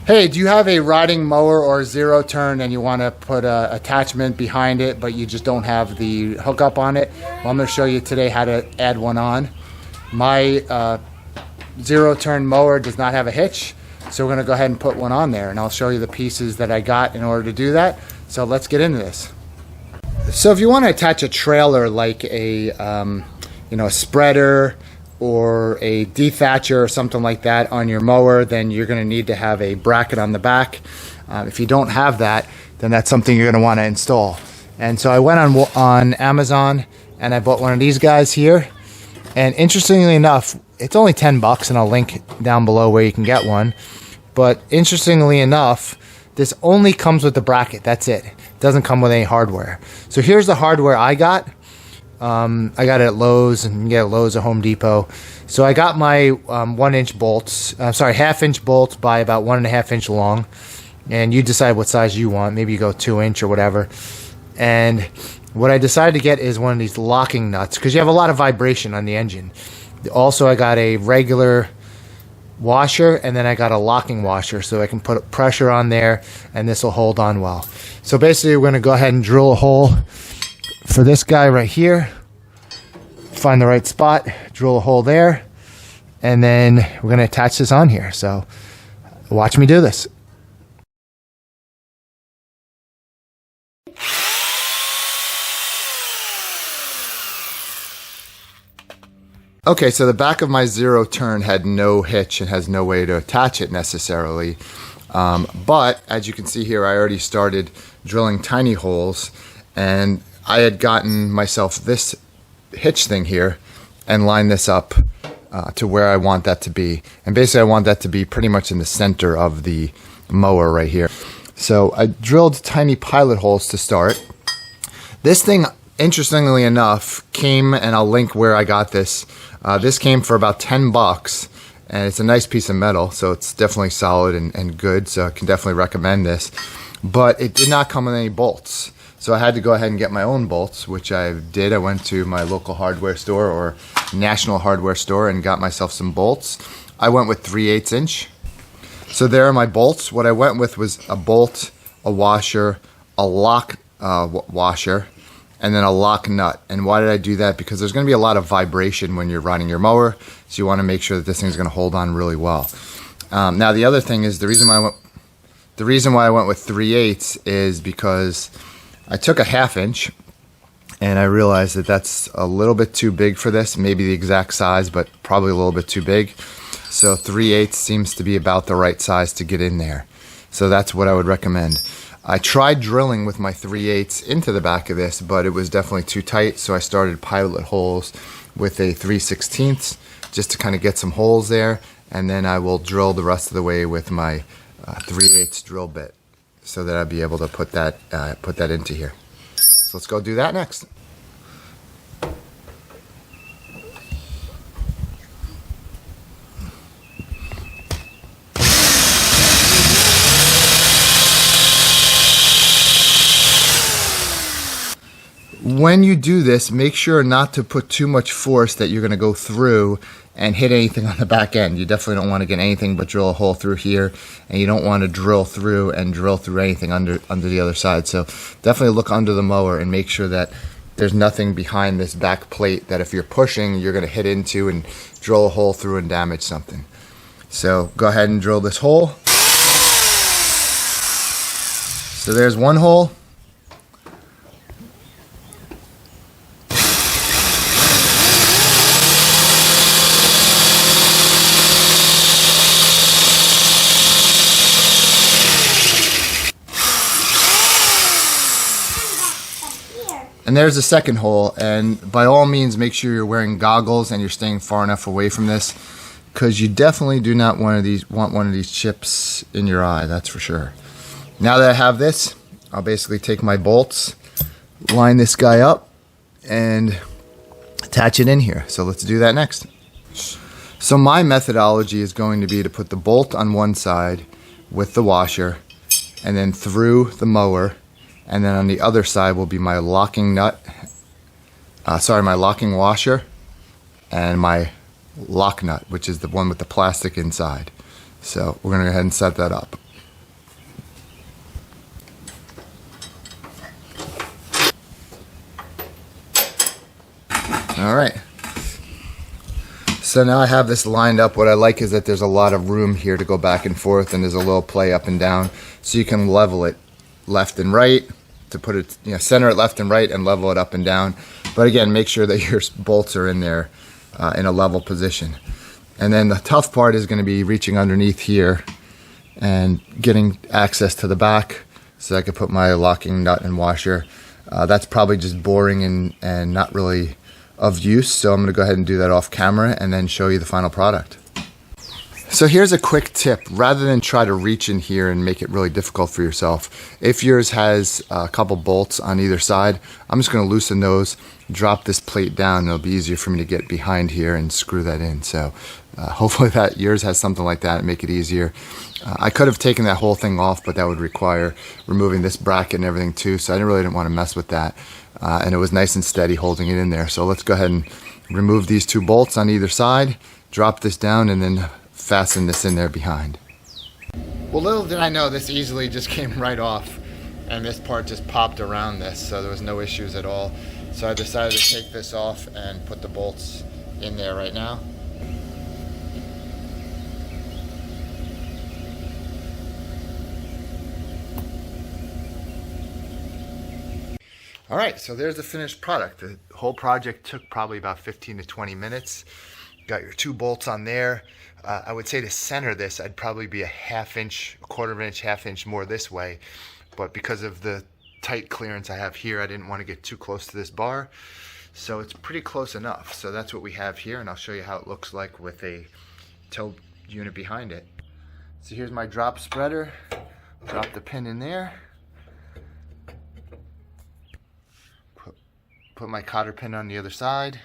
Hey, do you have a riding mower or zero turn and you want to put an attachment behind it, but you just don't have the hookup on it? Well, I'm going to show you today how to add one on. My zero turn mower does not have a hitch, so we're going to go ahead and put one on there, and I'll show you the pieces that I got in order to do that. So let's get into this. So if you want to attach a trailer like a a spreader or a dethatcher or something like that on your mower, then you're going to need to have a bracket on the back. If you don't have that, then that's something you're going to want to install. And so I went on Amazon and I bought one of these guys here. And interestingly enough, it's only 10 bucks, and I'll link down below where you can get one. But interestingly enough, this only comes with the bracket. That's it. It doesn't come with any hardware. So here's the hardware I got. I got it at Lowe's, and you can get it at Lowe's or Home Depot. So I got my 1-inch bolts, half-inch bolts by about 1.5 inch long. And you decide what size you want. Maybe you go 2-inch or whatever. And what I decided to get is one of these locking nuts, because you have a lot of vibration on the engine. Also, I got a regular washer, and then I got a locking washer, so I can put pressure on there, and this will hold on well. So basically, we're going to go ahead and drill a hole for this guy right here. Find the right spot, drill a hole there, and then we're going to attach this on here. So watch me do this. Okay, so the back of my zero turn had no hitch and has no way to attach it necessarily. But as you can see here, I already started drilling tiny holes, and I had gotten myself this hitch thing here and lined this up to where I want that to be. And basically I want that to be pretty much in the center of the mower right here. So I drilled tiny pilot holes to start. This thing, interestingly enough, came, and I'll link where I got this. This came for about 10 bucks, and it's a nice piece of metal, so it's definitely solid and good, so I can definitely recommend this. But it did not come with any bolts. So I had to go ahead and get my own bolts, which I did. I went to my local hardware store or national hardware store and got myself some bolts. I went with 3/8 inch. So there are my bolts. What I went with was a bolt, a washer, a lock washer, and then a lock nut. And why did I do that? Because there's going to be a lot of vibration when you're riding your mower, so you want to make sure that this thing's going to hold on really well. Now the other thing is, the reason why I went with 3/8 is because I took a 1/2 inch and I realized that that's a little bit too big for this, maybe the exact size, but probably a little bit too big. So 3/8 seems to be about the right size to get in there. So that's what I would recommend. I tried drilling with my 3/8 into the back of this, but it was definitely too tight, so I started pilot holes with a 3/16 just to kind of get some holes there, and then I will drill the rest of the way with my 3/8 drill bit so that I'll be able to put that into here. So let's go do that next. When you do this, make sure not to put too much force that you're going to go through and hit anything on the back end. You definitely don't want to get anything but drill a hole through here, and you don't want to drill through anything under the other side. So definitely look under the mower and make sure that there's nothing behind this back plate that if you're pushing, you're going to hit into and drill a hole through and damage something. So go ahead and drill this hole. So there's one hole. And there's the second hole, and by all means make sure you're wearing goggles and you're staying far enough away from this, because you definitely do not want one of these chips in your eye, that's for sure. Now that I have this, I'll basically take my bolts, line this guy up, and attach it in here. So let's do that next. So my methodology is going to be to put the bolt on one side with the washer, and then through the mower, and then on the other side will be my locking nut, my locking washer, and my lock nut, which is the one with the plastic inside. So we're going to go ahead and set that up. All right. So now I have this lined up. What I like is that there's a lot of room here to go back and forth, and there's a little play up and down. So you can level it left and right to put it, center it left and right and level it up and down. But again, make sure that your bolts are in there in a level position. And then the tough part is going to be reaching underneath here and getting access to the back so I can put my locking nut and washer. That's probably just boring and not really of use, so I'm going to go ahead and do that off camera and then show you the final product. So here's a quick tip. Rather than try to reach in here and make it really difficult for yourself, if yours has a couple bolts on either side, I'm just going to loosen those, drop this plate down, and it'll be easier for me to get behind here and screw that in. So hopefully that yours has something like that and make it easier. I could have taken that whole thing off, but that would require removing this bracket and everything too, so I really didn't want to mess with that. And it was nice and steady holding it in there. So let's go ahead and remove these two bolts on either side, drop this down, and then fasten this in there behind. Well, little did I know this easily just came right off, and this part just popped around this, so there was no issues at all. So I decided to take this off and put the bolts in there right now. All right, so there's the finished product. The whole project took probably about 15 to 20 minutes. Got your two bolts on there. I would say to center this, I'd probably be a quarter of an inch, half inch more this way. But because of the tight clearance I have here, I didn't want to get too close to this bar. So it's pretty close enough. So that's what we have here, and I'll show you how it looks like with a tow unit behind it. So here's my drop spreader. Drop the pin in there. Put my cotter pin on the other side,